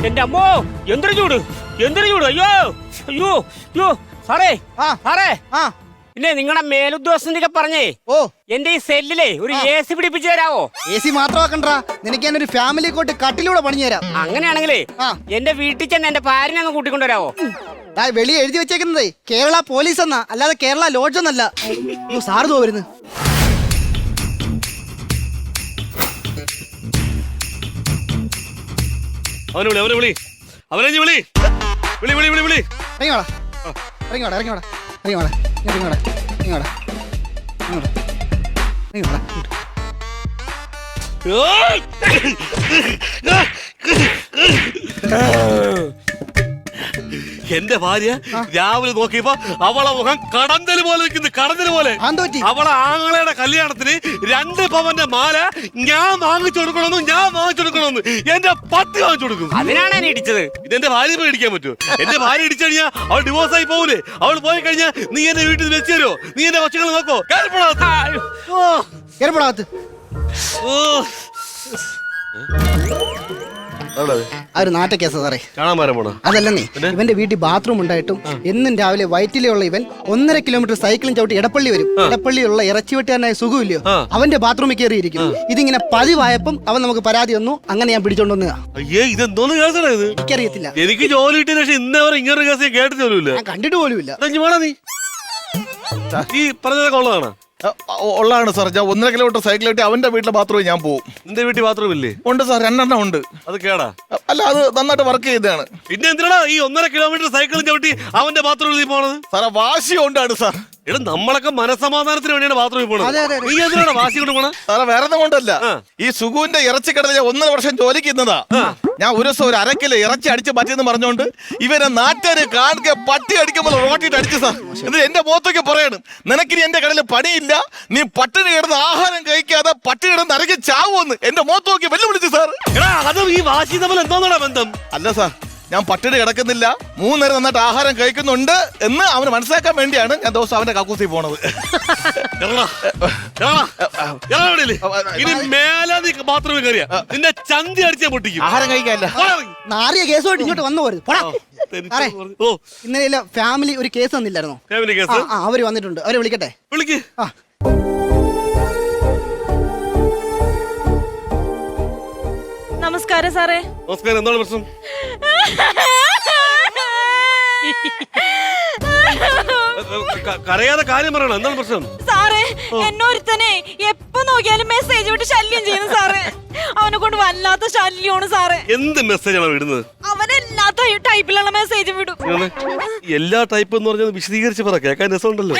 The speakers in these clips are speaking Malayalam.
എന്റെ അമ്മോ എന്തൊരു ചൂട് അയ്യോ അയ്യോ അയ്യോ സാറേ സാറേ പിന്നെ നിങ്ങളുടെ മേലുദ്യോഗസ്ഥനൊക്കെ പറഞ്ഞേ എന്റെ ഈ സെല്ലിലെ ഒരു AC പിടിപ്പിച്ചു തരാവോ? AC മാത്രമാക്കണ്ടാ, നിനക്ക് ഞാനൊരു ഫാമിലി കോട്ട് കട്ടിലൂടെ പണിഞ്ഞു തരാം. അങ്ങനെയാണെങ്കിലേ എന്റെ വീട്ടിൽ ചെന്ന് എന്റെ ഭാര്യനെ അങ്ങ് കൂട്ടിക്കൊണ്ടുവരാവോ? വെളിയെ എഴുതി വെച്ചേക്കുന്നത് കേരള പോലീസ് എന്നാ, അല്ലാതെ കേരള ലോഡ്ജ് എന്നല്ല. സാറ് തോരുന്നു. എന്റെ ഭാര്യ രാവിലെ നോക്കിയപ്പോ അവളെ മുഖം കടന്തല് പോലെ നിൽക്കുന്നു, കടന്തല് പോലെ. അവളെ ആങ്ങളയുടെ കല്യാണത്തിന് 2 പവന്റെ മാല ഞാൻ വാങ്ങിച്ചു കൊടുക്കണമെന്ന് എന്റെ പട്ടി വാങ്ങിച്ചു കൊടുക്കും. അതിനാണ് ഞാൻ ഇടിച്ചത്. ഇതെന്റെ ഭാര്യ പോയി ഇടിക്കാൻ പറ്റുമോ? എന്റെ ഭാര്യ ഇടിച്ചു കഴിഞ്ഞാൽ അവൾ ഡിവോഴ്സ് ആയി പോകൂലേ? അവൾ പോയി കഴിഞ്ഞാൽ നീ എന്റെ വീട്ടിൽ വെച്ച് തരുമോ? നീ എന്റെ കൊച്ചുങ്ങൾ നോക്കോ? ഒരു നാട്ട കേസ് സാറേ. കാണാൻ പോണോ? അതല്ലെന്നേ, ഇവന്റെ വീട്ടിൽ ബാത്റൂം ഉണ്ടായിട്ടും എന്നും രാവിലെ വയറ്റിലുള്ള ഇവൻ 1.5 കിലോമീറ്റർ സൈക്കിളും ചവിട്ടി എടപ്പള്ളി വരും. എടപ്പള്ളിയുള്ള ഇറച്ചി വെട്ടുകാരനായ സുഖമില്ലയോ, അവന്റെ ബാത്റൂമിൽ കയറിയിരിക്കും. ഇതിങ്ങനെ പതിവായപ്പം അവൻ നമുക്ക് പരാതി വന്നു. അങ്ങനെ ഞാൻ പിടിച്ചോണ്ട് വന്നതാ. അയ്യേ, ഇതെന്തോന്ന് കേസാണ് ഇത്? എനിക്കറിയത്തില്ല. എനിക്ക് ജോലി കിട്ടിയ ശേഷം ഇന്നവരെ ഇങ്ങനെ കേസ് കേട്ടിട്ട് പോലുമില്ല, ഞാൻ കണ്ടിട്ട് പോലുമില്ല. ഈ പറഞ്ഞതൊക്കെ ഉള്ളതാണ്? ഉള്ളതാണ് സാർ. ഞാൻ 1.5 കിലോമീറ്റർ സൈക്കിൾ കിട്ടി അവന്റെ വീട്ടിലെ ബാത്റൂമിൽ ഞാൻ പോകും. എന്റെ വീട്ടിൽ ബാത്റൂം ഇല്ലേ? ഉണ്ട് സാർ, 2 ഉണ്ട്. അത് കേടാ? അല്ല, അത് നന്നായിട്ട് വർക്ക് ചെയ്തതാണ്. പിന്നെ എന്തിനാ ഈ 1.5 കിലോമീറ്റർ സൈക്കിളും ചവിട്ടി അവന്റെ ബാത്റൂമിൽ പോണത്? സാറേ, വാശി കൊണ്ടാണ് സാർ. എടാ, നമ്മളൊക്കെ മനസമാധാനത്തിന് വേണ്ടിയാണ് ബാത്റൂമിൽ പോണത്. നീ എന്തിനാണ് വാശി കൊണ്ട് പോണത്? സാറേ, വേറെ ഒന്നും കൊണ്ടല്ല. ഈ സുഖുവിന്റെ ഇറച്ചിക്കടയിൽ ഞാൻ 1.5 വർഷം ജോലിക്ക് ഇന്നതാ. ഞാൻ ഒരു ദിവസം ഒരു 1/2 കിലോ ഇറച്ചി അടിച്ച് പറ്റിയെന്ന് പറഞ്ഞോണ്ട് ഇവരെ നാട്ടുകാര് കാണുക പട്ടി അടിക്കുമ്പോൾ റോട്ടിട്ട് അടിച്ചു സാർ. ഇത് എന്റെ മുഖത്തൊക്കെ പറയണം, നിനക്കിനി എന്റെ കടയിൽ പണിയില്ല, നീ പട്ടിണി കിടന്ന് ആഹാരം കഴിക്കാതെ പട്ടി കിടന്ന് ഇറങ്ങി ചാവുമെന്ന് എന്റെ മുഖത്ത് നോക്കി വെല്ലുവിളിച്ചു സാർ. എടാ, അതും ഈ വാശി തമ്മിൽ എന്തോന്നാ ബന്ധം? അല്ല സാർ, ഞാൻ പട്ടിണി കിടക്കുന്നില്ല, 3 നേരം നന്നായിട്ട് ആഹാരം കഴിക്കുന്നുണ്ട് എന്ന് അവന് മനസ്സിലാക്കാൻ വേണ്ടിയാണ് ഞാൻ ദിവസം അവന്റെ കക്കൂസി പോണത്. ഇനി മേലെ നീ ബാത്റൂമിൽ കയറിയ നിന്റെ ചന്തി അടിച്ചാൽ പൊട്ടിക്കും. ആഹാരം കഴിക്കാല്ല. നാറിയ കേസുമായിട്ട് ഇങ്ങോട്ട് വന്നു പോരുത്. ഇന്നലെ ഫാമിലി ഒരു കേസ് വന്നില്ലായിരുന്നോ? Family case? അവര് വന്നിട്ടുണ്ട്, അവരെ വിളിക്കട്ടെ? വിളിക്ക്. നമസ്കാരം സാറേ. നമസ്കാരം. എന്താണ് പ്രശ്നം? കരയാതെ കാര്യം പറയണം. എന്താണ് പ്രശ്നം? സാറേ, എന്നൊരുത്തനെ എപ്പോ നോക്കിയാലും മെസ്സേജ് വിട്ട് ശല്യം ചെയ്യുന്നു സാറേ. അവനെ കൊണ്ട് വല്ലാത്ത ശല്യമാണ് സാറേ. എന്ത് മെസ്സേജാണ് വിടുന്നത്? അവനെല്ലാത്ത ടൈപ്പിലുള്ള മെസ്സേജ് വിടും. എല്ലാ ടൈപ്പ് എന്ന് പറഞ്ഞത് വിശദീകരിച്ച് പറ, കേൾക്കാൻ രസമുണ്ടല്ലോ.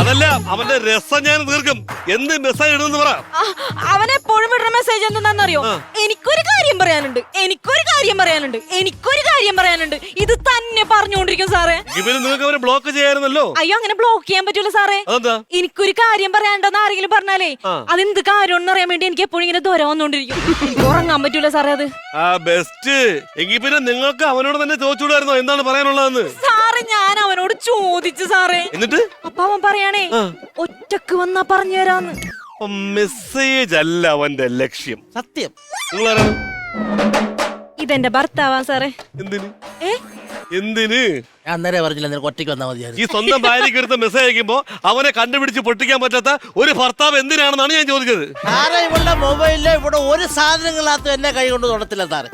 അതല്ല, അവന്റെ രസം ഞാൻ തീർക്കും. എന്ത് മെസ്സേജ് ഇടുന്നെന്ന് പറ. അവനെപ്പോഴും വിടുന്ന മെസ്സേജ് എന്താണെന്നറിയോ? എനിക്കൊരു കാര്യം പറയാനുണ്ട്, ഇത് തന്നെ പറഞ്ഞുകൊണ്ടിരിക്കും സാറേ. ഇവര് നിങ്ങൾക്ക് അവരെ ബ്ലോക്ക് ചെയ്യാറുന്നല്ലോ. അയ്യോ, അങ്ങനെ ബ്ലോക്ക് ചെയ്യാൻ പറ്റൂല സാറേ. എനിക്കൊരു കാര്യം പറയാണ്ടെന്ന് ആരെങ്കിലും പറഞ്ഞാലേ അതെന്ത് കാര്യം അറിയാൻ വേണ്ടി എനിക്ക് എപ്പോഴും ഇങ്ങനെ ദൂരം വന്നോണ്ടിരിക്കും. ഉറങ്ങാൻ പറ്റൂല സാറേ അത്. ബെസ്റ്റ്. എങ്കിൽ പിന്നെ നിങ്ങൾക്ക് അവനോട് തന്നെ ചോദിച്ചുകൂടായിരുന്നോ എന്താണ് പറയാനുള്ളതെന്ന്? സാറേ, ഞാൻ അവനോട് ചോദിച്ചു സാറേ. എന്നിട്ട് അപ്പൊ അവൻ പറയാണേ ഒറ്റക്ക് വന്നാ പറഞ്ഞു തരാന്ന്. മെസ്സേജ് അല്ല അവന്റെ ലക്ഷ്യം. സത്യം. നിങ്ങളാരാണ്? ഇതെന്റെ ഭർത്താവാ സാറേ. എന്തിന്? അന്നേരം പറഞ്ഞില്ല, നിനക്ക് ഒറ്റയ്ക്ക് വന്നാൽ മതിയായിരുന്നു. ഈ സ്വന്തം ഭാര്യയ്ക്ക് എടുത്ത മെസ്സേജ് അയക്കുമ്പോ അവനെ കണ്ടുപിടിച്ച് പൊട്ടിക്കാൻ പറ്റാത്ത ഒരു ഭർത്താവ് എന്തിനാണെന്നാണ് ഞാൻ ചോദിച്ചത്. സാറേ, ഇവളുടെ മൊബൈലില് ഇവിടെ ഒരു സാധനങ്ങളകത്തും എന്നെ കൈ കൊണ്ട് തൊടത്തില്ല സാറേ.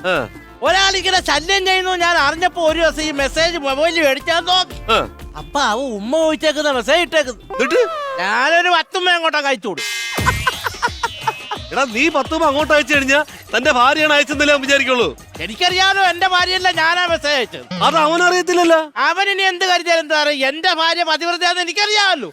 ഒരാളിങ്ങനെ ശല്യം ചെയ്യുന്നു ഞാൻ അറിഞ്ഞപ്പോ ഒരു ദിവസം ഈ മെസ്സേജ് മൊബൈലിൽ മേടിച്ചാൽ നോക്കി. അപ്പൊ അവ ഉമ്മ ചോദിച്ചേക്കുന്ന മെസ്സേജ് ഇട്ടേക്കുന്നു. ഞാനൊരു 10 ഉമ്മ അങ്ങോട്ടാ കഴിച്ചു കൊടുക്കും. എടാ, നീ 10 രൂപ അങ്ങോട്ട് അയച്ചു കഴിഞ്ഞാൽ തന്റെ ഭാര്യയാണ് അയച്ചെന്നല്ലേ അവൻ വിചാരിക്കുള്ളൂ. എനിക്കറിയാലോ, എന്റെ ഭാര്യയല്ല ഞാനാ മെസ്സേജ് അയച്ചത്. അത് അവനറിയത്തില്ലല്ലോ. അവൻ ഇനി എന്ത് കരുതിയാലും എന്താ പറയുക, എന്റെ ഭാര്യ പതിവ്രതയാന്ന് എനിക്കറിയാമല്ലോ.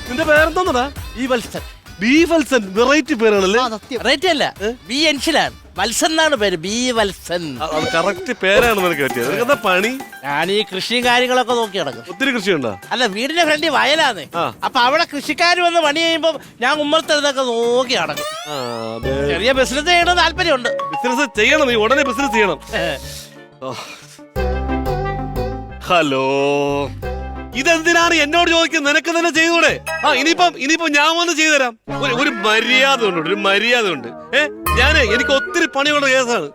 നിന്റെ പേരെന്തോന്നടാ? ഈ വത്സൻ. ബി വത്സൻ. വെറൈറ്റി പേരാണല്ലേ? വെറൈറ്റി അല്ല, ബി എൻഷിലാണ്. വത്സൻ എന്നാണ് പേര്, ബി വത്സൻ. അത് കറക്റ്റ് പേരാണ് നിനക്ക് പറ്റിയത്. നിനക്കെന്താ പണി? ഞാൻ ഈ കൃഷിയും കാര്യങ്ങളൊക്കെ നോക്കി നടക്കും. ഒത്തിരി കൃഷിയുണ്ടോ? അല്ല, വീടിന്റെ ഫ്രണ്ടിൽ വയലാന്ന്. അപ്പൊ അവിടെ കൃഷിക്കാർ വന്ന് പണി ചെയ്യുമ്പോ ഞാൻ ഉമ്മറത്തതൊക്കെ നോക്കി നടക്കും. ചെറിയ ബിസിനസ് ചെയ്യണം താല്പര്യമുണ്ട്. ബിസിനസ് ചെയ്യണം, നീ ഉടനെ ബിസിനസ് ചെയ്യണം. ഹലോ, ഇതെന്തിനാണ് എന്നോട് ചോദിക്കുന്നത്? നിനക്ക് തന്നെ ചെയ്തൂടെ? ഇനിയിപ്പം ഞാൻ വന്ന് ചെയ്തു തരാം. ഒരു മര്യാദ ഉണ്ട്, ഒരു മര്യാദ ഉണ്ട്. ഞാനേ എനിക്ക് ഒത്തിരി പണിയുള്ള കേസാണ്.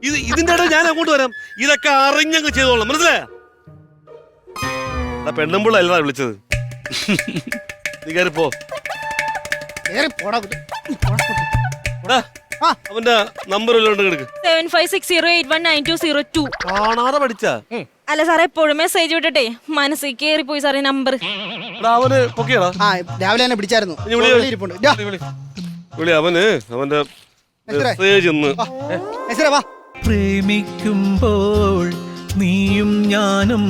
ഇതിന്റെ ഇടയിൽ ഞാൻ അങ്ങോട്ട് വരാം. ഇതൊക്കെ അറിഞ്ഞങ്ങ് ചെയ്തോളാം, മനസ്സിലായ? പെണ്ണുമ്പിള്ള അല്ല വിളിച്ചത്. നീ കയറിപ്പോ. അവന്റെ നമ്പർ വല്ലോണ്ട് കിടക്ക്. 7560819202. കാണാതെ പഠിച്ചാ? അല്ല സാറേ, എപ്പോഴും മെസ്സേജ് വിട്ടിട്ടേ മനസ്സിൽ കേറി പോയി സാറേ നമ്പർ. അവന് പൊക്കിയാടാ? രാവിലെ തന്നെ പിടിച്ചായിരുന്നു. വിളി. അവന് അവന്റെ മെസ്സേജ് ഒന്ന്. പ്രേമിക്കുമ്പോൾ നീയും ഞാനും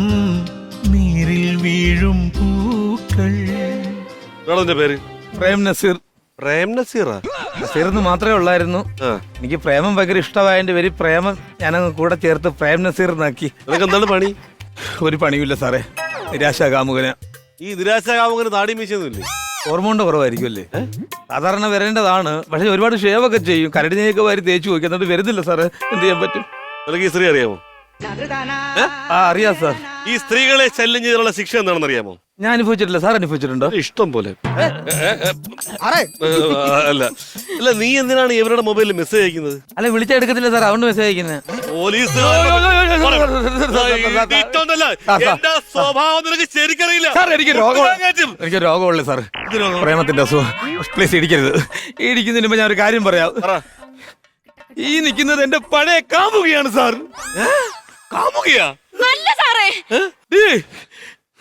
നീരിൽ വീഴും പൂക്കൾ. എന്റെ പേര് പ്രേം നസീർ. പ്രേം നസീറാ? നസീർ എന്ന് മാത്രമേ ഉള്ളായിരുന്നു. എനിക്ക് പ്രേമം ഭയങ്കര ഇഷ്ടമായതിന്റെ പേര് പ്രേമം ഞാനങ്ങ് കൂടെ ചേർത്ത് പ്രേം നസീർ എന്നാക്കി. നിനക്ക് എന്താണ് പണി? ഒരു പണിയില്ല സാറേ, നിരാശാകാമുകന. ഈ നിരാശാകാമുകന് താടി മീശൊന്നുമില്ലേ? ഹോർമോണിന്റെ കുറവായിരിക്കും അല്ലേ? സാധാരണ വരേണ്ടതാണ്, പക്ഷെ ഒരുപാട് ഷേവൊക്കെ ചെയ്യും, കരടി നെയ്യൊക്കെ വാരി തേച്ചു നോക്കി, എന്നിട്ട് വരുന്നില്ല സാറേ. എന്ത് ചെയ്യാൻ പറ്റും? നിനക്ക് ഈ സ്ത്രീ അറിയാമോ? അറിയാം സാർ. ഈ സ്ത്രീകളെ ശല്യം ചെയ്തുള്ള ശിക്ഷ എന്താണെന്ന് അറിയാമോ? ഞാൻ അനുഭവിച്ചിട്ടില്ല. സാർ അനുഭവിച്ചിട്ടുണ്ടോ? ഇഷ്ടം പോലെ. അല്ല അല്ല, നീ എന്തിനാണ് ഇവരുടെ മൊബൈലിൽ മെസ്സേജ് അയക്കുന്നത്? അല്ല, വിളിച്ചെടുക്കത്തില്ല സാർ, അതുകൊണ്ട് മെസ്സേജ് അയക്കുന്നത്. പോലീസ് സ്വഭാവം നിനക്ക് ശരിക്കറിയില്ല. എനിക്ക് രോഗമുള്ളൂ സാർ, പ്രേമത്തിന്റെ അസുഖം. പ്ലീസ് ഇടിക്കരുത്. ഇടിക്കുന്നതിന് മുമ്പ് ഞാൻ ഒരു കാര്യം പറയാം. ഈ നിൽക്കുന്നത് എന്റെ പഴയ കാമുകയാണ് സാർ. കാമുകയാ? അല്ല സാറേ.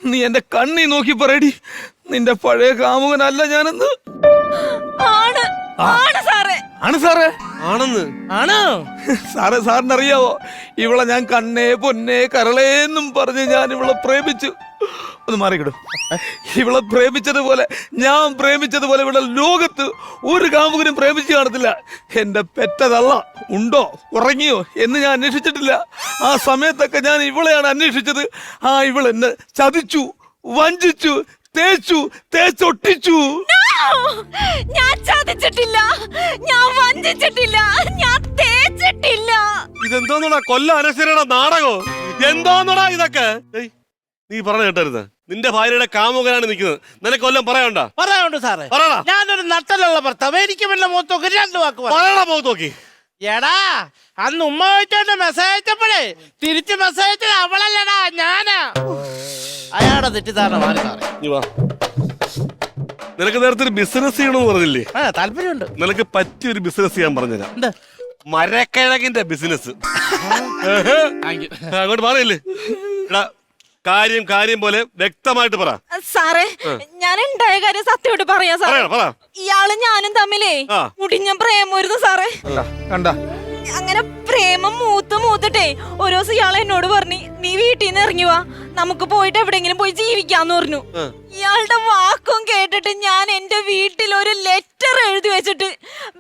നീ എന്റെ കണ്ണി നോക്കി പറയടി, നിന്റെ പഴയ കാമുകനല്ല ഞാനെന്ന്. ആണ് സാറേ. ആണ് സാറേ? ആണെന്ന്? ആണോ സാറേ, സാറിന് അറിയാവോ, ഇവളെ ഞാൻ കണ്ണേ പൊന്നേ കരളേന്നും പറഞ്ഞ് ഞാൻ ഇവളെ പ്രേമിച്ചു. ഒന്ന് മാറിക്കിടും. ഇവളെ പ്രേമിച്ചതുപോലെ, ഞാൻ പ്രേമിച്ചതുപോലെ ഇവിടെ ലോകത്ത് ഒരു കാമുകനും പ്രേമിച്ചു കാണത്തില്ല. എന്റെ പെറ്റതള്ള ഉണ്ടോ ഉറങ്ങിയോ എന്ന് ഞാൻ അന്വേഷിച്ചിട്ടില്ല. ആ സമയത്തൊക്കെ ഞാൻ ഇവളെയാണ് അന്വേഷിച്ചത്. ഇവളെന്നെ ചതിച്ചു, വഞ്ചിച്ചു, തേച്ചൊട്ടിച്ചു. ഞാൻ ചതിച്ചിട്ടില്ല, ഞാൻ വഞ്ചിച്ചിട്ടില്ല, ഞാൻ തേച്ചിട്ടില്ല. ഇതെന്തോന്നടാ കൊല്ല അനശ്വരയുടെ നാടകോ? എന്തോന്നടാ ഇതൊക്കെ? നീ പറഞ്ഞ കേട്ടരുത്. നിന്റെ ഭാര്യയുടെ കാമുകനാണ് നിൽക്കുന്നത്. നിനക്ക് കൊല്ലം പറയാനുണ്ടോ? പറയാനുണ്ട് സാറേ. പറയടാ. ഞാനൊരു നട്ടലുള്ള ഭർത്താവ്. എനിക്ക് വല്ല മുഖത്തോക്കി 2 വാക്ക് പറയടാ. മുഖത്ത് നോക്കി. എടാ, അന്ന് ഉമ്മ ചോദിച്ചോണ്ട് മെസ്സേജ് അയച്ചപ്പോഴേ തിരിച്ച് മെസ്സേജ് അവളല്ലടാ, ഞാനാ. അയാളുടെ തെറ്റിദ്ധാരണ മാറി സാറേ. നീ വാ. നിനക്ക് നേരത്തെ ഒരു ബിസിനസ് ചെയ്യണമെന്ന് പറഞ്ഞില്ലേ? താല്പര്യമുണ്ട്. നിനക്ക് പറ്റിയൊരു ബിസിനസ് ചെയ്യാൻ പറഞ്ഞുതരാം. മരക്കിഴങ്ങിന്റെ ബിസിനസ്. അങ്ങോട്ട് പറയില്ലേ? എടാ, കാര്യം പോലെ വ്യക്തമായിട്ട് പറ സാറേ. ഞാൻ ഉണ്ടായ കാര്യം സത്യമായിട്ട് പറയാം സാറേ. ഇയാളും ഞാനും തമ്മിലേ മുടിഞ്ഞ പ്രേമായിരുന്നു സാറേ. കണ്ട അങ്ങനെ പ്രേമം മൂത്തിട്ടേ ഒരു ദിവസം ഇയാൾ എന്നോട് പറഞ്ഞു, നീ വീട്ടിൽ നിന്ന് ഇറങ്ങി വാ, നമുക്ക് പോയിട്ട് എവിടെയെങ്കിലും പോയി ജീവിക്കാന്ന് പറഞ്ഞു. ഇയാളുടെ വാക്കും കേട്ടിട്ട് ഞാൻ എന്റെ വീട്ടിൽ ഒരു ലെറ്റർ എഴുതി വെച്ചിട്ട്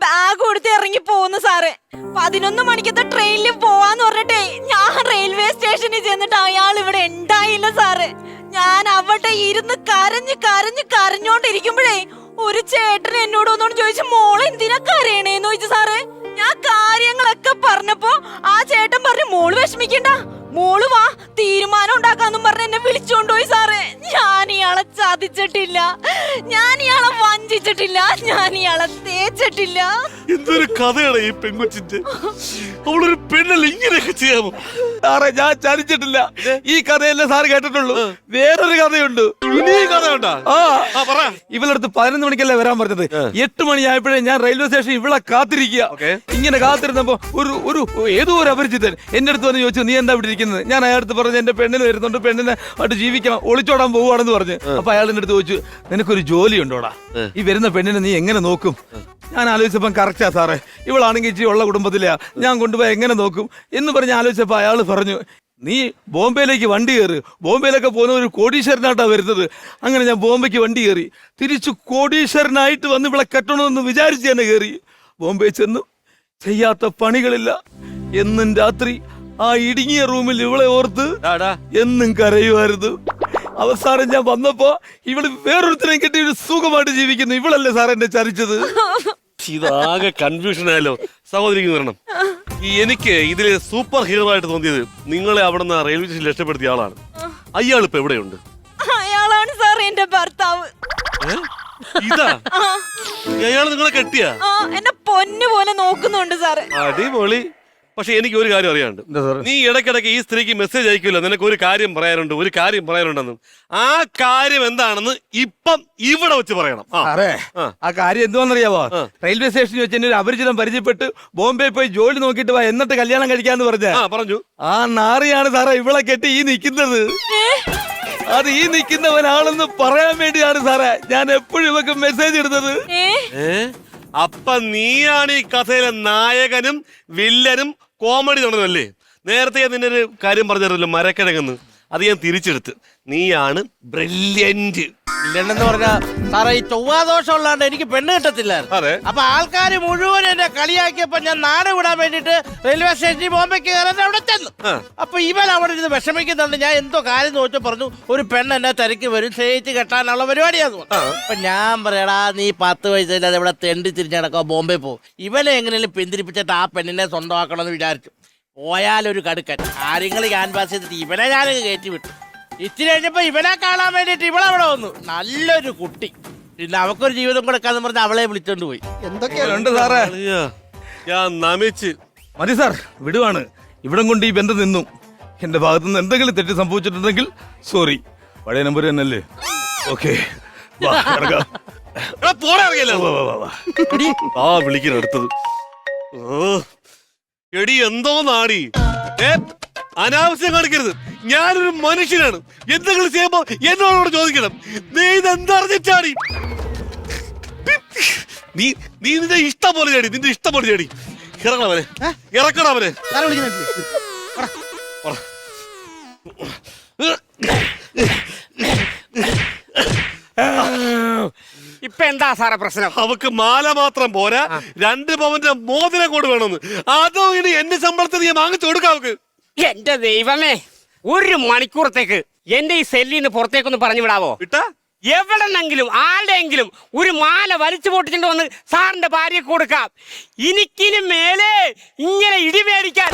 ബാഗ് കൊടുത്ത് ഇറങ്ങി പോന്നു സാറേ. 11 മണിക്കത്തെ ട്രെയിനിൽ പോവാന്ന് പറഞ്ഞിട്ടേ ഞാൻ റെയിൽവേ സ്റ്റേഷനിൽ ചെന്നിട്ട് അയാൾ ഇവിടെ ഉണ്ടായില്ല സാറേ. ഞാൻ അവിടെ ഇരുന്ന് കരഞ്ഞോണ്ടിരിക്കുമ്പോഴേ ഒരു ചേട്ടൻ എന്നോട് ഒന്നോട് ചോദിച്ചു, മോള് എന്തിനാ കരയണേന്ന് ചോദിച്ചു സാറേ. ഞാൻ കാര്യങ്ങളൊക്കെ പറഞ്ഞപ്പോ ആ ചേട്ടൻ പറഞ്ഞു, മോള് വിഷമിക്കണ്ട, മോള് വാ, തീരുമാനം ഉണ്ടാക്കാന്നും പറഞ്ഞ് എന്നെ വിളിച്ചോണ്ടുപോയി സാറേ. ഞാൻ ഇയാളെ ചതിച്ചിട്ടില്ല, ഞാൻ ഇയാളെ വഞ്ചിച്ചിട്ടില്ല, ഞാൻ ഇയാളെ തേച്ചിട്ടില്ല. എന്തൊരു കഥയാണ് ഈ പെൺകൊച്ചിന്റെ. അവളൊരു പെണ്ണല്ല, ഇങ്ങനെയൊക്കെ ചെയ്യാമോ? സാറേ, ഞാൻ ചതിച്ചിട്ടില്ല. ഈ കഥയല്ലേ സാറ് കേട്ടിട്ടുള്ളൂ. വേറൊരു കഥയുണ്ട്. കഥയുണ്ടാ? ഇവളടുത്ത് 11 മണിക്കല്ലേ വരാൻ പറഞ്ഞത്. 8 മണിയായപ്പോഴേ ഞാൻ റെയിൽവേ സ്റ്റേഷൻ ഇവളെ കാത്തിരിക്കുക. ഇങ്ങനെ കാത്തിരുന്നപ്പോ ഒരു ഏതോ ഒരു അപരിചിതൻ എന്റെ അടുത്ത് വന്ന് ചോദിച്ചു, നീ എന്താ ഇവിടെ ഇരിക്കുന്നത്? ഞാൻ അയാളടുത്ത് പറഞ്ഞു, എന്റെ പെണ്ണിന് വരുന്നുണ്ട്, പെണ്ണിനെ ആയിട്ട് ജീവിക്കണം, ഒളിച്ചോടാൻ പോവുകയാണെന്ന് പറഞ്ഞു. അപ്പൊ അയാൾ എന്റെ അടുത്ത് ചോദിച്ചു, നിനക്കൊരു ജോലി ഉണ്ടോടാ? ഈ വരുന്ന പെണ്ണിനെ നീ എങ്ങനെ നോക്കും? ഞാൻ ആലോചിച്ചപ്പം കറക്റ്റാ സാറേ, ഇവളാണെങ്കിൽ ഇച്ചിരി ഉള്ള കുടുംബത്തിലെയാ, ഞാൻ കൊണ്ടുപോയി എങ്ങനെ നോക്കും എന്ന് പറഞ്ഞ് ആലോചിച്ചപ്പോ അയാൾ പറഞ്ഞു, നീ ബോംബെയിലേക്ക് വണ്ടി കയറി, ബോംബെയിലൊക്കെ പോകുന്ന ഒരു കോടീശ്വരനായിട്ടാ വരുന്നത്. അങ്ങനെ ഞാൻ ബോംബെക്ക് വണ്ടി കയറി, തിരിച്ചു കോടീശ്വരനായിട്ട് വന്ന് ഇവിടെ കെട്ടണമെന്ന് വിചാരിച്ച് തന്നെ കയറി. ബോംബെ ചെന്നു, ചെയ്യാത്ത പണികളില്ല. എന്നും രാത്രി ആ ഇടുങ്ങിയ റൂമിൽ ഇവളെ ഓർത്ത് എന്നും കരയുമായിരുന്നു. അവസാനം ഞാൻ വന്നപ്പോ ഇവള് വേറൊരുത്തരം കെട്ടി ഒരു സുഖമായിട്ട് ജീവിക്കുന്നു. ഇവളല്ലേ സാർ എന്നെ ചതിച്ചത്? ഇതാകെ കൺഫ്യൂഷൻ ആയല്ലോ. സഹോദരിക്ക് വരണം. എനിക്ക് ഇതിലെ സൂപ്പർ ഹീറോ ആയിട്ട് തോന്നിയത് നിങ്ങളെ അവിടെ നിന്ന് റെയിൽവേ സ്റ്റേഷനിൽ രക്ഷപ്പെടുത്തിയ ആളാണ്. അയാൾ ഇപ്പൊ എവിടെയുണ്ട്? അയാളാണ് സാർ എന്റെ ഭർത്താവ്. ഇതാ അയാൾ നിങ്ങളെ കെട്ടിയ? എന്നെ പൊന്നു പോലെ നോക്കുന്നുണ്ട് സാറേ. അടിപൊളി. പക്ഷെ എനിക്ക് ഒരു കാര്യം അറിയാണ്ട്, നീ ഇടയ്ക്കിടയ്ക്ക് ഈ സ്ത്രീക്ക് മെസ്സേജ് അയക്കില്ല, നിനക്ക് ഒരു കാര്യം പറയാനുണ്ടെന്ന്. ആ കാര്യം എന്താണെന്ന് ഇപ്പം ഇവിടെ വെച്ച് പറയണം. സാറേ ആ കാര്യം എന്തുവാന്നറിയാവോ? റെയിൽവേ സ്റ്റേഷനിൽ വെച്ച് എന്നെ ഒരു അപരിചിതം പരിചയപ്പെട്ട് ബോംബെ പോയി ജോലി നോക്കിയിട്ട് വാ എന്നിട്ട് കല്യാണം കഴിക്കാന്ന് പറഞ്ഞു. ആ നാറിയാണ് സാറേ ഇവളെ കെട്ടി ഈ നിൽക്കുന്നത്. അത് ഈ നിൽക്കുന്നവനാണെന്ന് പറയാൻ വേണ്ടിയാണ് സാറേ ഞാൻ എപ്പോഴും ഇവക്ക് മെസ്സേജ് ഇടുന്നത്. അപ്പൊ നീയാണ് ഈ കഥയിലെ നായകനും വില്ലനും കോമഡി നടന്നല്ലേ? നേരത്തെ ഞാൻ നിന്റെ ഒരു കാര്യം പറഞ്ഞല്ലോ, മരക്കിഴങ്ങെന്ന്. അത് ഞാൻ തിരിച്ചെടുത്ത്. നീയാണ് ബ്രില്യന്റ്. ഇല്ലെന്ന് പറഞ്ഞ സാറേ ഈ ചൊവ്വാദോഷം ഉള്ളാണ്ട് എനിക്ക് പെണ്ണ് കിട്ടത്തില്ലായിരുന്നു. അപ്പൊ ആൾക്കാർ മുഴുവൻ എന്നെ കളിയാക്കിയപ്പോ ഞാൻ നാട് വിടാൻ വേണ്ടിട്ട് റെയിൽവേ സ്റ്റേഷനിൽ ബോംബെക്ക് കയറാൻ അവിടെ ചെന്നു. അപ്പൊ ഇവൻ അവിടെ ഇരുന്ന് വിഷമിക്കുന്നുണ്ട്. ഞാൻ എന്തോ കാര്യം നോക്കി പറഞ്ഞു, ഒരു പെണ്ണ് എന്നെ തിരക്കി വരും, സ്നേഹിച്ച് കെട്ടാനുള്ള പരിപാടിയാന്ന്. അപ്പൊ ഞാൻ പറയടാ, നീ 10 വയസ്സില്ലാതെ ഇവിടെ തെണ്ടി തിരിഞ്ഞടക്കോ ബോംബെ പോകും. ഇവനെ എങ്ങനെയും പിന്തിരിപ്പിച്ചിട്ട് ആ പെണ്ണിനെ സ്വന്തമാക്കണമെന്ന് വിചാരിച്ചു. പോയാലൊരു കടുക്കൻ കാര്യങ്ങൾ ക്യാൻവാസ് ചെയ്തിട്ട് ഇവനെ ഞാനങ്ങ് കയറ്റി വിട്ടു. ഇച്ചിരി കഴിഞ്ഞപ്പോ ഇവനെ കാണാൻ വേണ്ടിട്ട് ഇവളവിടെ വന്നു. നല്ലൊരു കുട്ടി. പിന്നെ അവക്കൊരു ജീവിതം കൊടുക്കാന്ന് പറഞ്ഞ് അവളെ വിളിച്ചോണ്ട് പോയി. എന്തൊക്കെയുണ്ട് സാറേ? ഞാൻ നമിച്ച് മതി സാർ, വിടുവാണ്. ഇവിടം കൊണ്ട് ഈ ബന്ധം നിന്നു. എന്റെ ഭാഗത്തുനിന്ന് എന്തെങ്കിലും തെറ്റ് സംഭവിച്ചിട്ടുണ്ടെങ്കിൽ സോറി. പഴയ നമ്പർ തന്നെയല്ലേ? ഓക്കെ വിളിക്കടുത്തത്. എടി എന്തോ നാടി, അനാവശ്യം കാണിക്കരുത്. ഞാനൊരു മനുഷ്യനാണ്. എന്തെങ്കിലും ചെയ്യുമ്പോ എന്നോട് ചോദിക്കണം. നീ ഇതെന്തറിഞ്ഞിട്ടാടി? നീ നിന്റെ ഇഷ്ടം പോലെ ചേടി, നിന്റെ ഇഷ്ടം പോലെ ചേടി. ഇറങ്ങണവനെ, ഇറക്കണവനെ. ഇപ്പൊ എന്താ സാറേ പ്രശ്നം? അവക്ക് മാല മാത്രം പോരാ, 2 പവന്റെ മോതിരം കൂടെ വേണമെന്ന്. അതോ ഇനി എന്റെ ശമ്പളത്തിൽ നീ വാങ്ങിച്ചു കൊടുക്കാം അവക്ക്? എന്റെ ദൈവമേ, 1 മണിക്കൂറത്തേക്ക് എന്റെ ഈ സെല്ലിൽ നിന്ന് പുറത്തേക്കൊന്ന് പറഞ്ഞു വിടാവോ? വിട്ടാ എവിടെന്നെങ്കിലും ആരുടെയെങ്കിലും ഒരു മാല വലിച്ചു പൊട്ടിച്ചിട്ട് വന്ന് സാറിന്റെ ഭാര്യക്ക് കൊടുക്കാം. എനിക്കിനി മേലെ ഇങ്ങനെ ഇടി മേടിക്കാൻ